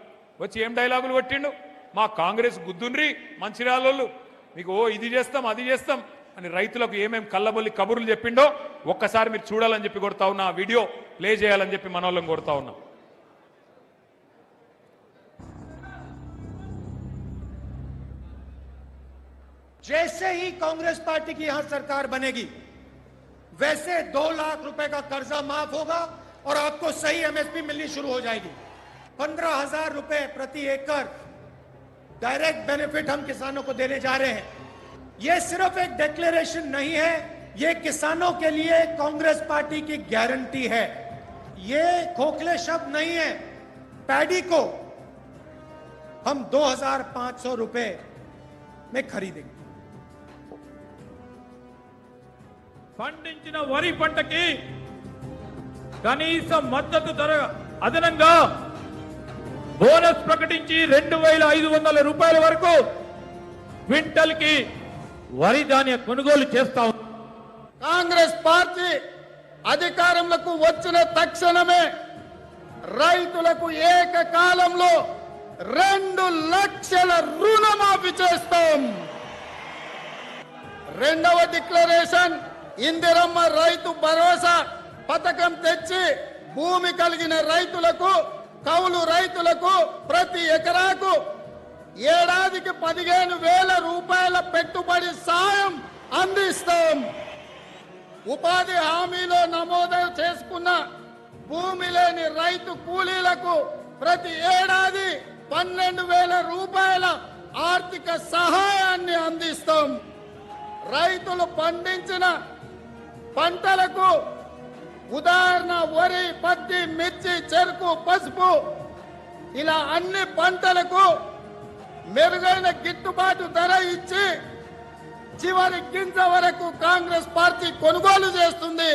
వచ్చి ఏం డైలాగులు కొట్టిండు, మా కాంగ్రెస్ గుద్దుండ్రి మంచిర్యాలోళ్ళు, మీకు ఇది చేస్తాం అది చేస్తాం అని రైతులకు ఏమేం కళ్ళబొల్లి కబుర్లు చెప్పిండో ఒక్కసారి మీరు చూడాలని చెప్పి కొడతా ఉన్నా. ఆ వీడియో ప్లే చేయాలని చెప్పి మనోళ్ళని కొడతా ఉన్నా. जैसे ही कांग्रेस पार्टी की यहां सरकार बनेगी वैसे 2 लाख रुपए का कर्जा माफ होगा और आपको सही एमएसपी मिलनी शुरू हो जाएगी। 15,000 रुपए प्रति एकड़ डायरेक्ट बेनिफिट हम किसानों को देने जा रहे हैं। यह सिर्फ एक डिक्लेरेशन नहीं है, यह किसानों के लिए कांग्रेस पार्टी की गारंटी है। यह खोखले शब्द नहीं है। पैडी को हम 2,500 रुपए में खरीदेंगे। పండించిన వరి పంటకి కనీస మద్దతు ధర అదనంగా బోనస్ ప్రకటించి 2,500 రూపాయల వరకు క్వింటల్ కి వరి ధాన్య కొనుగోలు చేస్తాం. కాంగ్రెస్ పార్టీ అధికారంలోకి వచ్చిన తక్షణమే రైతులకు ఏకకాలంలో 2 లక్షల రుణమాఫీ చేస్తాం. రెండవ డిక్లరేషన్ ఇందిరమ్మ రైతు భరోసా పథకం తెచ్చి భూమి కలిగిన రైతులకు, కౌలు రైతులకు ప్రతి ఎకరాకు ఏడాదికి 15,000 రూపాయల పెట్టుబడి సాయం అందిస్తాం. ఉపాధి హామీలో నమోదు చేసుకున్న భూమి లేని రైతు కూలీలకు ప్రతి ఏడాది 12,000 రూపాయల ఆర్థిక సహాయాన్ని అందిస్తాం. రైతులు పండించిన పంటలకు ఉదాహరణ వరి, పత్తి, మిర్చి, చెరుకు, పసుపు ఇలా అన్ని పంటలకు మెరుగైన గిట్టుబాటు ధర ఇచ్చి చివరి గింజ వరకు కాంగ్రెస్ పార్టీ కొనుగోలు చేస్తుంది.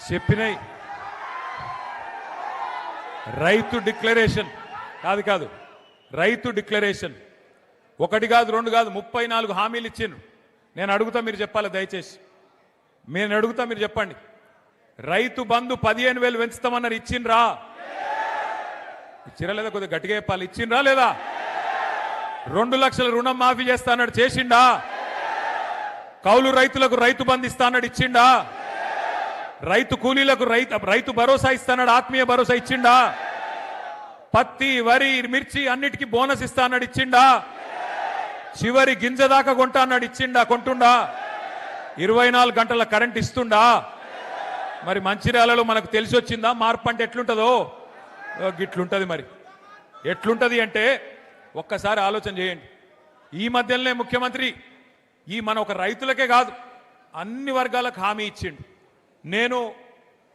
చెప్పినాయి రైతు డిక్లరేషన్ కాదు రైతు డిక్లరేషన్ 1 కాదు 2 కాదు 34 హామీలు ఇచ్చిండ్రు. నేను అడుగుతా మీరు చెప్పాలి, దయచేసి నేను అడుగుతా మీరు చెప్పండి. రైతు బంధు 15,000 పెంచుతామన్నారు, ఇచ్చిండ్రా? ఇచ్చిరా లేదా? కొద్దిగా గట్టిగా చెప్పాలి, ఇచ్చిండ్రా లేదా? 2 లక్షల రుణం మాఫీ చేస్తా అన్నాడు, చేసిండా? కౌలు రైతులకు రైతు బంధు ఇస్తా అన్నాడు, ఇచ్చిండా? రైతు కూలీలకు రైతు భరోసా ఇస్తాడు, ఆత్మీయ భరోసా ఇచ్చిండా? పత్తి, వరి, మిర్చి అన్నిటికీ బోనస్ ఇస్తా అన్నాడు, ఇచ్చిండా? చివరి గింజ దాకా కొంటా అన్నాడు, ఇచ్చిండా? కొంటుండా? 24 గంటల కరెంట్ ఇస్తుండా? మరి మంచిర్యాలలో మనకు తెలిసి వచ్చిందా మార్పు అంటే ఎట్లుంటుందో? గిట్లుంటది. మరి ఎట్లుంటది అంటే ఒక్కసారి ఆలోచన చేయండి. ఈ మధ్యలోనే ముఖ్యమంత్రి మన ఒక రైతులకే కాదు అన్ని వర్గాలకు హామీ ఇచ్చిండు. నేను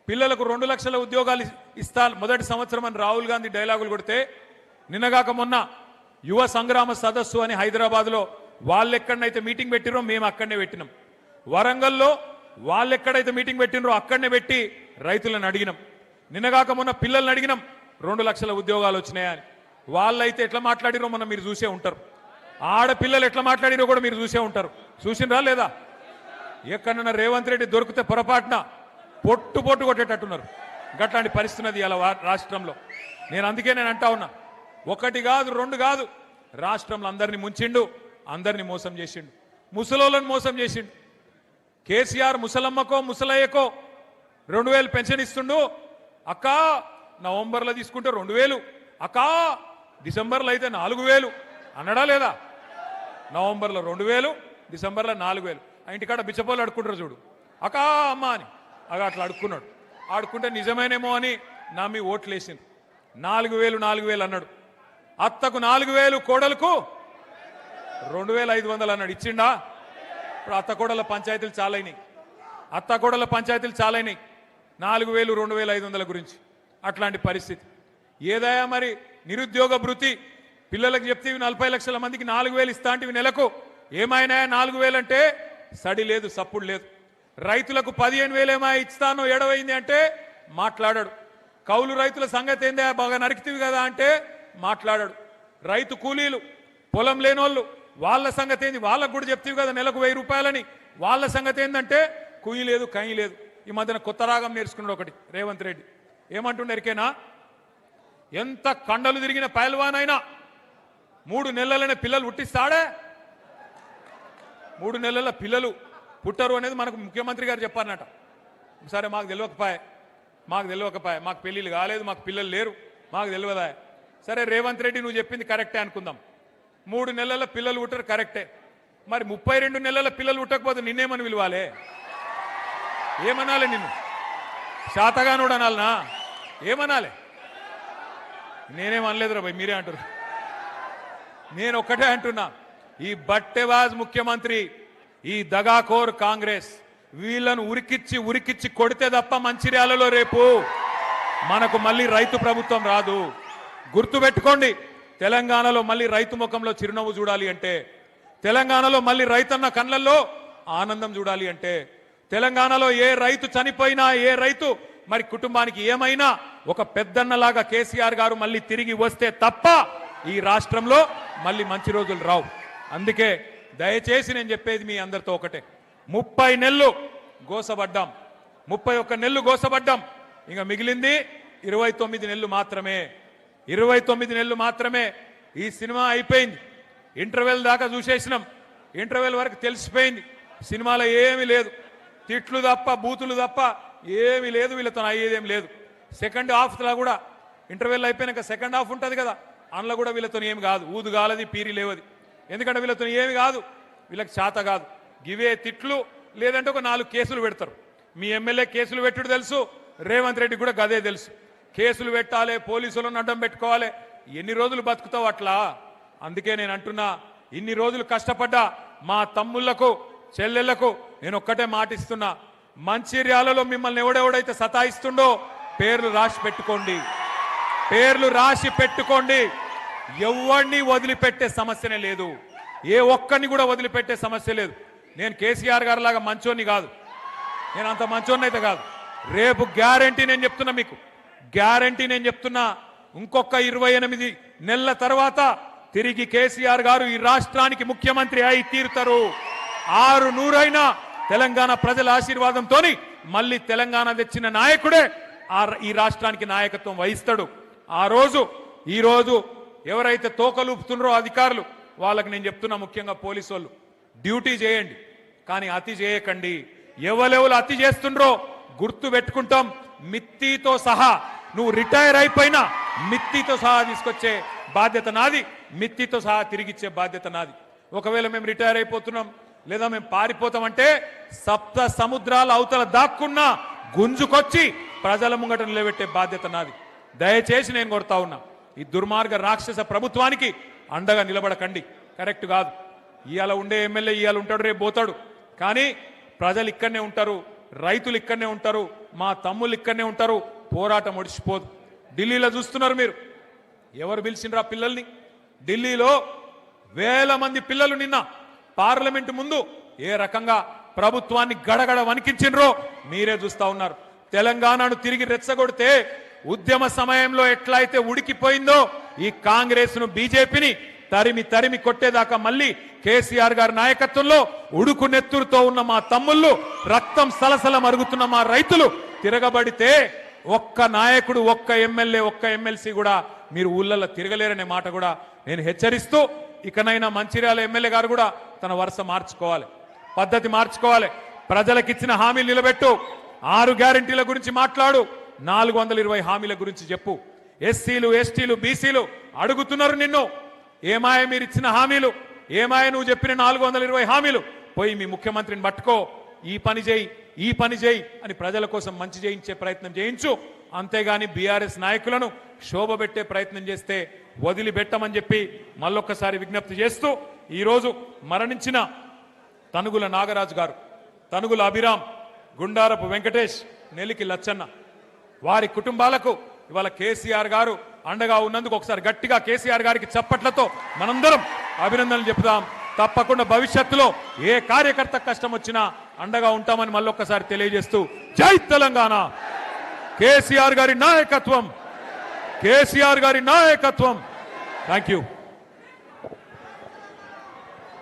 పిల్లలకు 2 లక్షల ఉద్యోగాలు ఇస్తాను మొదటి సంవత్సరం అని రాహుల్ గాంధీ డైలాగులు కొడితే, నిన్నగాక మొన్న యువ సంగ్రామ సదస్సు అని హైదరాబాద్లో వాళ్ళు ఎక్కడనైతే మీటింగ్ పెట్టిరో మేము అక్కడనే పెట్టినాం. వరంగల్లో వాళ్ళు ఎక్కడైతే మీటింగ్ పెట్టినరో అక్కడనే పెట్టి రైతులను అడిగినాం. నిన్నగాక మొన్న పిల్లల్ని అడిగినాం 2 లక్షల ఉద్యోగాలు వచ్చినాయని. వాళ్ళైతే ఎట్లా మాట్లాడిరో మనం మీరు చూసే ఉంటారు. ఆడపిల్లలు ఎట్లా మాట్లాడిరో కూడా మీరు చూసే ఉంటారు. చూసినరా లేదా? ఎక్కడన్నా రేవంత్ రెడ్డి దొరికితే పొరపాటున పొట్టు కొట్టేటట్టున్నారు. గట్లాంటి పరిస్థితి ఇలా రాష్ట్రంలో. అందుకే నేను అంటా ఉన్నా, 1 కాదు 2 కాదు, రాష్ట్రంలో అందరినీ ముంచిండు, అందరినీ మోసం చేసిండు, ముసలోళ్ళని మోసం చేసిండు. కేసీఆర్ ముసలమ్మకో ముసలయ్యకో 2,000 పెన్షన్ ఇస్తుండు. అక్క నవంబర్లో తీసుకుంటే 2,000, అక్క డిసెంబర్లో అయితే 4,000 అన్నడా లేదా? నవంబర్లో 2,000, డిసెంబర్లో 4,000. ఆ ఇంటికాడ బిచ్చపోలు అడుక్కుంటారు చూడు, అక్క అమ్మ అని అట్లా అడుక్కున్నాడు. ఆడుకుంటే నిజమేనేమో అని నమ్మి ఓట్లు వేసింది. 4,000 అన్నాడు. అత్తకు 4,000, కోడలకు 2,500 అన్నాడు, ఇచ్చిండా? ఇప్పుడు అత్తకోడల పంచాయతీలు చాలైనాయి. 4,000, 2,500 గురించి అట్లాంటి పరిస్థితి. ఏదయా మరి నిరుద్యోగ భృతి పిల్లలకు చెప్తే 40 లక్షల మందికి 4,000 ఇస్తా అంటే నెలకు ఏమైనా 4,000 అంటే సడి లేదు, సప్పుడు లేదు. రైతులకు 15,000 ఏమా ఇస్తానో ఏడవైంది అంటే మాట్లాడాడు. కౌలు రైతుల సంగతి ఏందే బాగా నరికితివి కదా అంటే మాట్లాడాడు. రైతు కూలీలు, పొలం లేనోళ్ళు వాళ్ళ సంగతి ఏంది, వాళ్ళకు కూడా చెప్తివి కదా నెలకు 1,000 రూపాయలని, వాళ్ళ సంగతి ఏంటంటే కుయ్యి లేదు, కయ్యి లేదు. ఈ మధ్యన కొత్త రాగం నేర్చుకున్నాడు ఒకటి రేవంత్ రెడ్డి. ఏమంటుండరికేనా, ఎంత కండలు తిరిగిన పైల్వానైనా 3 నెలలనే పిల్లలు పుట్టిస్తాడే? 3 నెలల పిల్లలు పుట్టరు అనేది మనకు ముఖ్యమంత్రి గారు చెప్పారన్నట. సరే మాకు తెలియకపాయే, మాకు పెళ్ళిళ్ళు కాలేదు, మాకు పిల్లలు లేరు, మాకు తెలియదా? సరే రేవంత్ రెడ్డి నువ్వు చెప్పింది కరెక్టే అనుకుందాం. 3 నెలల పిల్లలు పుట్టరు కరెక్టే. మరి 32 నెలల పిల్లలు పుట్టకపోతే నిన్నేమని పిలవాలే? ఏమనాలి? నిన్ను శాతగానుడు అనాలనా? ఏమనాలి? నేనేమనలేదురా భయ్, మీరే అంటారు. నేను ఒక్కటే అంటున్నా, ఈ బట్టెవాజ్ ముఖ్యమంత్రి, ఈ దగాకోర్ కాంగ్రెస్ వీళ్ళను ఉరికిచ్చి కొడితే తప్ప మంచిర్యాలలో రేపు మనకు మళ్ళీ రైతు ప్రభుత్వం రాదు. గుర్తుపెట్టుకోండి, తెలంగాణలో మళ్ళీ రైతు ముఖంలో చిరునవ్వు చూడాలి అంటే తెలంగాణలో మళ్ళీ రైతన్న కళ్ళల్లో ఆనందం చూడాలి అంటే, తెలంగాణలో ఏ రైతు చనిపోయినా, ఏ రైతు మరి కుటుంబానికి ఏమైనా ఒక పెద్దన్నలాగా కేసీఆర్ గారు మళ్ళీ తిరిగి వస్తే తప్ప ఈ రాష్ట్రంలో మళ్ళీ మంచి రోజులు రావు. అందుకే దయచేసి నేను చెప్పేది మీ అందరితో ఒకటే, 30 నెలలు గోసపడ్డాం, 31 నెలలు గోసపడ్డాం, ఇంకా మిగిలింది 29 నెలలు మాత్రమే. 29 నెలలు మాత్రమే. ఈ సినిమా అయిపోయింది. ఇంటర్వెల్ దాకా చూసేసినాం. ఇంటర్వెల్ వరకు తెలిసిపోయింది సినిమాలో ఏమీ లేదు, తిట్లు తప్ప బూతులు తప్ప ఏమీ లేదు, వీళ్ళతో అయ్యేదేం లేదు. సెకండ్ హాఫ్లో కూడా ఇంటర్వెల్ అయిపోయినాక సెకండ్ హాఫ్ ఉంటుంది కదా, అందులో కూడా వీళ్ళతో ఏమి కాదు, ఊదు గాలది పీరి లేవది. ఎందుకంటే వీళ్ళతో ఏమి కాదు, వీళ్ళకి చేత కాదు. గివే తిట్లు, లేదంటే ఒక 4 కేసులు పెడతారు. మీ ఎమ్మెల్యే కేసులు పెట్టుడు తెలుసు, రేవంత్ రెడ్డి కూడా గదే తెలుసు. కేసులు పెట్టాలి, పోలీసులను అడ్డం పెట్టుకోవాలి, ఎన్ని రోజులు బతుకుతావు అట్లా? అందుకే నేను అంటున్నా, ఇన్ని రోజులు కష్టపడ్డా మా తమ్ముళ్లకు చెల్లెళ్లకు నేను ఒక్కటే మాటిస్తున్నా, మంచిర్యాలలో మిమ్మల్ని ఎవడెవడైతే సతాయిస్తుండో పేర్లు రాసి పెట్టుకోండి, పేర్లు రాసి పెట్టుకోండి. ఎవరిని వదిలిపెట్టే సమస్యనే లేదు, ఏ ఒక్కరిని కూడా వదిలిపెట్టే సమస్య లేదు. నేను కేసీఆర్ గారి లాగా మంచోని కాదు, నేను అంత మంచోని అయితే కాదు. రేపు గ్యారంటీ నేను చెప్తున్నా, మీకు గ్యారంటీ నేను చెప్తున్నా, ఇంకొక 28 నెలల తర్వాత తిరిగి కేసీఆర్ గారు ఈ రాష్ట్రానికి ముఖ్యమంత్రి అయి తీరుతారు. 600 తెలంగాణ ప్రజల ఆశీర్వాదంతో మళ్ళీ తెలంగాణ తెచ్చిన నాయకుడే ఈ రాష్ట్రానికి నాయకత్వం వహిస్తాడు. ఆ రోజు ఈ రోజు ఎవరైతే తోకలూపుతున్నారో అధికారులు, వాళ్ళకి నేను చెప్తున్నా, ముఖ్యంగా పోలీసు వాళ్ళు, డ్యూటీ చేయండి కానీ అతి చేయకండి. ఎవరెవరు అతి చేస్తుండ్రో గుర్తు పెట్టుకుంటాం. మిత్తితో సహా నువ్వు రిటైర్ అయిపోయినా మిత్తితో సహా తీసుకొచ్చే బాధ్యత నాది, మిత్తితో సహా తిరిగిచ్చే బాధ్యత నాది. ఒకవేళ మేము రిటైర్ అయిపోతున్నాం లేదా మేము పారిపోతామంటే 7 సముద్రాల అవతల దాక్కున్నా గుంజుకొచ్చి ప్రజల ముంగట నిలబెట్టే బాధ్యత నాది. దయచేసి నేను కోరుతా ఉన్నా, ఈ దుర్మార్గ రాక్షస ప్రభుత్వానికి అండగా నిలబడకండి. కరెక్ట్ కాదు. ఇవాళ ఉండే ఎమ్మెల్యే ఇవాళ ఉంటాడు, రేపు పోతాడు, కానీ ప్రజలు ఇక్కడనే ఉంటారు, రైతులు ఇక్కడనే ఉంటారు, మా తమ్ముళ్ళు ఇక్కడనే ఉంటారు. పోరాటం ఒడిచిపోదు. ఢిల్లీలో చూస్తున్నారు మీరు, ఎవరు పిలిచిండ్రా పిల్లల్ని? ఢిల్లీలో వేల మంది పిల్లలు నిన్న పార్లమెంటు ముందు ఏ రకంగా ప్రభుత్వాన్ని గడగడ వణికించిండ్రో మీరే చూస్తా ఉన్నారు. తెలంగాణను తిరిగి రెచ్చగొడితే ఉద్యమ సమయంలో ఎట్లయితే ఉడికిపోయిందో ఈ కాంగ్రెస్ ను బీజేపీని తరిమి తరిమి కొట్టేదాకా మళ్ళీ కేసీఆర్ గారి నాయకత్వంలో ఉడుకు నెత్తురుతో ఉన్న మా తమ్ముళ్ళు, రక్తం సలసల మరుగుతున్న మా రైతులు తిరగబడితే ఒక్క నాయకుడు, ఒక్క ఎమ్మెల్యే, ఒక్క ఎమ్మెల్సీ కూడా మీరు ఊళ్ళల్లో తిరగలేరనే మాట కూడా నేను హెచ్చరిస్తూ, ఇకనైనా మంచిర్యాల ఎమ్మెల్యే గారు కూడా తన వరుస మార్చుకోవాలి, పద్ధతి మార్చుకోవాలి. ప్రజలకిచ్చిన హామీలు నిలబెట్టు. 6 గ్యారెంటీల గురించి మాట్లాడు, 420 హామీల గురించి చెప్పు. ఎస్సీలు, ఎస్టీలు, బీసీలు అడుగుతున్నారు నిన్ను, ఏమాయ మీరు ఇచ్చిన హామీలు, ఏమాయ నువ్వు చెప్పిన 420 హామీలు? పోయి మీ ముఖ్యమంత్రిని పట్టుకో, ఈ పని చేయి, ఈ పని చేయి అని ప్రజల కోసం మంచి చేయించే ప్రయత్నం చేయించు. అంతేగాని బీఆర్ఎస్ నాయకులను శోభబెట్టే ప్రయత్నం చేస్తే వదిలిపెట్టమని చెప్పి మళ్ళొక్కసారి విజ్ఞప్తి చేస్తూ, ఈరోజు మరణించిన తనుగుల నాగరాజు గారు, తనుగుల అభిరామ్, గుండారపు వెంకటేష్, నెలికి లచ్చన్న, వారి కుటుంబాలకు ఇవాళ కేసీఆర్ గారు అండగా ఉన్నందుకు ఒకసారి గట్టిగా కేసీఆర్ గారికి చప్పట్లతో మనందరం అభినందనలు చెప్తాం. తప్పకుండా భవిష్యత్తులో ఏ కార్యకర్త కష్టం వచ్చినా అండగా ఉంటామని మళ్ళొక్కసారి తెలియజేస్తూ, జై తెలంగాణ, కేసీఆర్ గారి నాయకత్వం, కేసీఆర్ గారి నాయకత్వం. Thank you.